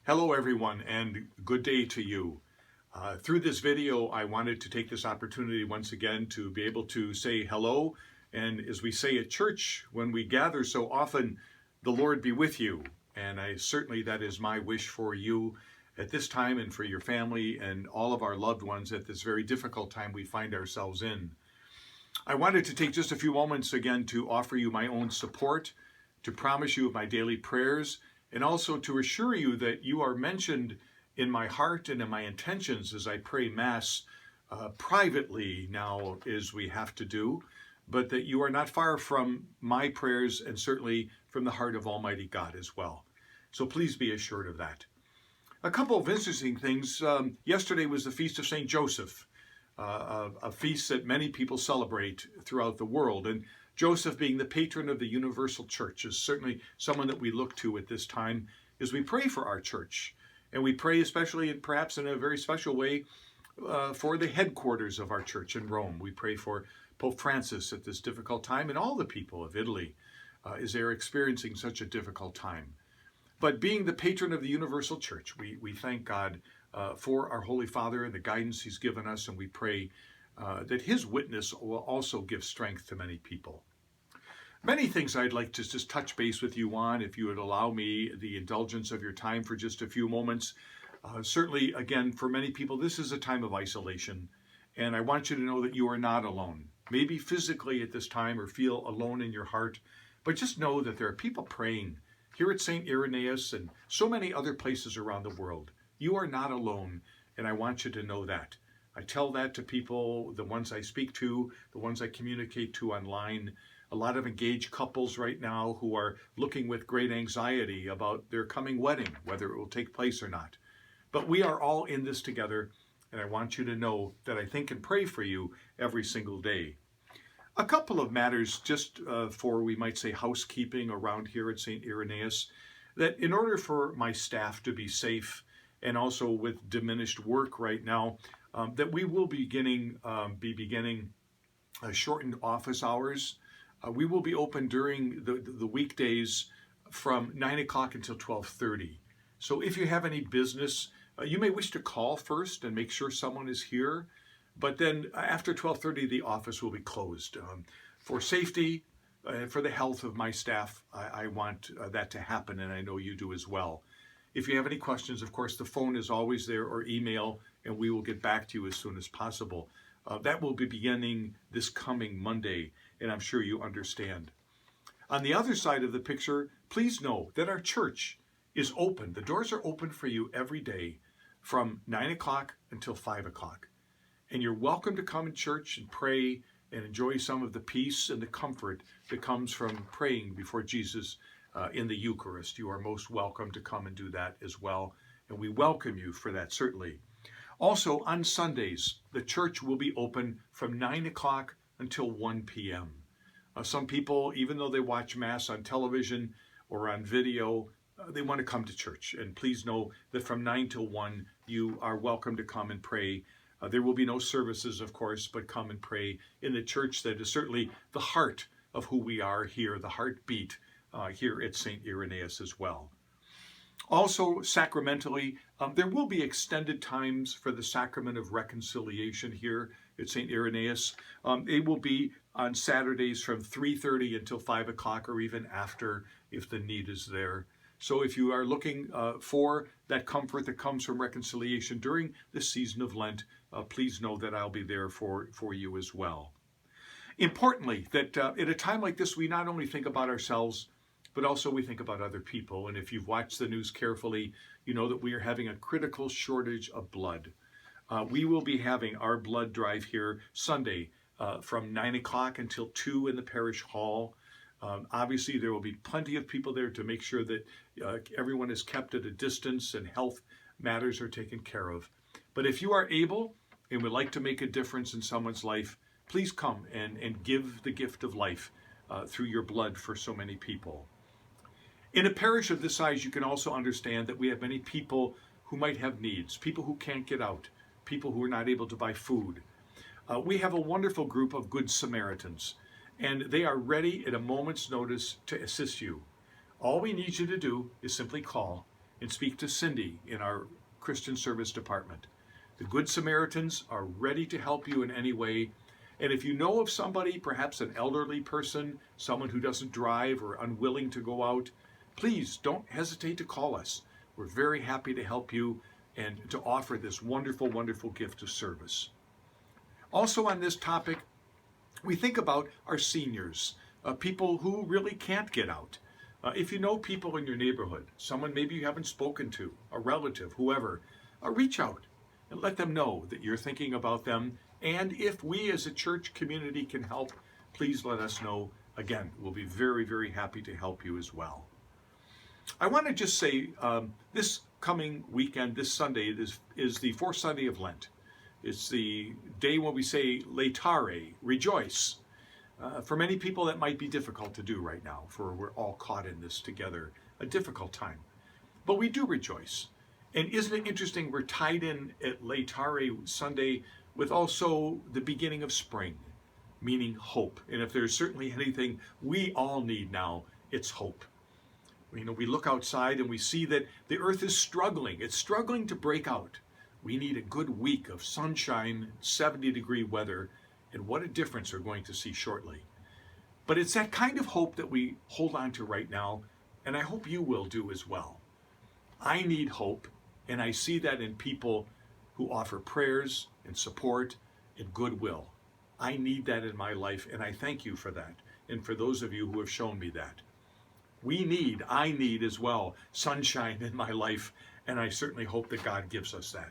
Hello everyone, and good day to you. Through this video, I wanted to take this opportunity once again to be able to say hello. And as we say at church, when we gather so often, the Lord be with you. And certainly that is my wish for you at this time and for your family and all of our loved ones at this very difficult time we find ourselves in. I wanted to take just a few moments again to offer you my own support, to promise you of my daily prayers, and also to assure you that you are mentioned in my heart and in my intentions as I pray Mass privately now, as we have to do, but that you are not far from my prayers and certainly from the heart of Almighty God as well. So please be assured of that. A couple of interesting things. Yesterday was the Feast of St. Joseph, a feast that many people celebrate throughout the world. And Joseph, being the patron of the universal church, is certainly someone that we look to at this time as we pray for our church. And we pray especially, and perhaps in a very special way, for the headquarters of our church in Rome. We pray for Pope Francis at this difficult time and all the people of Italy as they're experiencing such a difficult time. But being the patron of the universal church, we thank God for our Holy Father and the guidance he's given us, and we pray that his witness will also give strength to many people. Many things I'd like to just touch base with you on, if you would allow me the indulgence of your time for just a few moments. Certainly, again, for many people, this is a time of isolation, and I want you to know that you are not alone. Maybe physically at this time or feel alone in your heart, but just know that there are people praying here at St. Irenaeus and so many other places around the world. You are not alone, and I want you to know that. I tell that to people, the ones I speak to, the ones I communicate to online. A lot of engaged couples right now who are looking with great anxiety about their coming wedding, whether it will take place or not. But we are all in this together, and I want you to know that I think and pray for you every single day. A couple of matters just for, we might say, housekeeping around here at St. Irenaeus, that in order for my staff to be safe and also with diminished work right now, that we will be beginning shortened office hours. We will be open during the weekdays from 9 o'clock until 12:30. So if you have any business, you may wish to call first and make sure someone is here. But then after 12:30, the office will be closed. For safety, for the health of my staff, I want that to happen, and I know you do as well. If you have any questions, of course, the phone is always there, or email, and we will get back to you as soon as possible. That will be beginning this coming Monday, and I'm sure you understand. On the other side of the picture, please know that our church is open. The doors are open for you every day from 9 o'clock until 5 o'clock. And you're welcome to come in church and pray and enjoy some of the peace and the comfort that comes from praying before Jesus in the Eucharist. You are most welcome to come and do that as well. And we welcome you for that, certainly. Also, on Sundays, the church will be open from 9 o'clock until 1 p.m. Some people, even though they watch Mass on television or on video, they want to come to church. And please know that from 9 till 1, you are welcome to come and pray. There will be no services, of course, but come and pray in the church that is certainly the heart of who we are here, the heartbeat here at St. Irenaeus as well. Also, sacramentally, there will be extended times for the sacrament of reconciliation here at St. Irenaeus. It will be on Saturdays from 3:30 until 5 o'clock or even after if the need is there. So if you are looking for that comfort that comes from reconciliation during the season of Lent, please know that I'll be there for you as well. Importantly, that at a time like this, we not only think about ourselves, but also we think about other people. And if you've watched the news carefully, you know that we are having a critical shortage of blood. We will be having our blood drive here Sunday from 9 o'clock until 2 in the parish hall. Obviously, there will be plenty of people there to make sure that everyone is kept at a distance and health matters are taken care of. But if you are able and would like to make a difference in someone's life, please come and give the gift of life through your blood for so many people. In a parish of this size, you can also understand that we have many people who might have needs, people who can't get out, people who are not able to buy food. We have a wonderful group of Good Samaritans, and they are ready at a moment's notice to assist you. All we need you to do is simply call and speak to Cindy in our Christian Service Department. The Good Samaritans are ready to help you in any way. And if you know of somebody, perhaps an elderly person, someone who doesn't drive or unwilling to go out, please don't hesitate to call us. We're very happy to help you and to offer this wonderful, wonderful gift of service. Also on this topic, we think about our seniors, people who really can't get out. If you know people in your neighborhood, someone maybe you haven't spoken to, a relative, whoever, reach out and let them know that you're thinking about them. And if we as a church community can help, please let us know. Again, we'll be very, very happy to help you as well. I want to just say this coming weekend, this Sunday, is the fourth Sunday of Lent. It's the day when we say Laetare, rejoice. For many people that might be difficult to do right now, for we're all caught in this together, a difficult time. But we do rejoice. And isn't it interesting, we're tied in at Laetare Sunday with also the beginning of spring, meaning hope. And if there's certainly anything we all need now, it's hope. We look outside and we see that the earth is struggling. It's struggling to break out. We need a good week of sunshine, 70-degree weather, and what a difference we're going to see shortly. But it's that kind of hope that we hold on to right now, and I hope you will do as well. I need hope, and I see that in people who offer prayers and support and goodwill. I need that in my life, and I thank you for that, and for those of you who have shown me that. I need as well, sunshine in my life, and I certainly hope that God gives us that.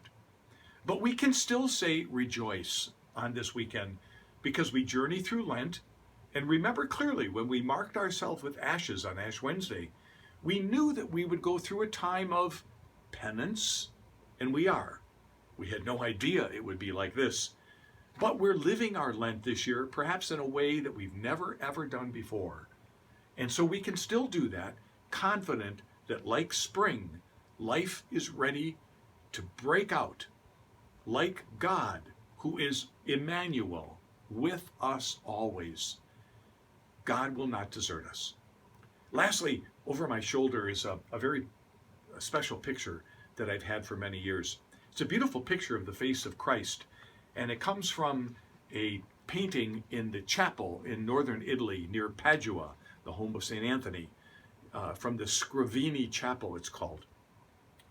But we can still say rejoice on this weekend because we journey through Lent. And remember clearly, when we marked ourselves with ashes on Ash Wednesday, we knew that we would go through a time of penance, and we are. We had no idea it would be like this. But we're living our Lent this year, perhaps in a way that we've never, ever done before. And so we can still do that, confident that like spring, life is ready to break out, like God, who is Emmanuel, with us always. God will not desert us. Lastly, over my shoulder is a very special picture that I've had for many years. It's a beautiful picture of the face of Christ, and it comes from a painting in the chapel in northern Italy near Padua, the home of St. Anthony, from the Scrovini Chapel, it's called.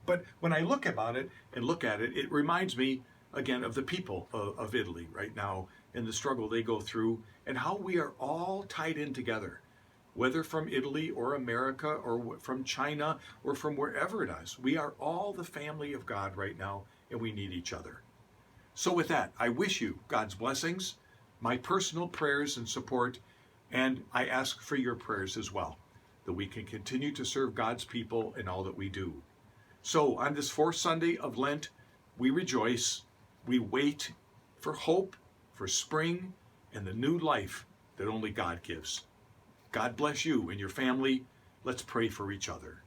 But when I look at it, it reminds me, again, of the people of Italy right now and the struggle they go through and how we are all tied in together, whether from Italy or America or from China or from wherever it is. We are all the family of God right now, and we need each other. So with that, I wish you God's blessings, my personal prayers and support, and I ask for your prayers as well, that we can continue to serve God's people in all that we do. So on this fourth Sunday of Lent, we rejoice, we wait for hope, for spring, and the new life that only God gives. God bless you and your family. Let's pray for each other.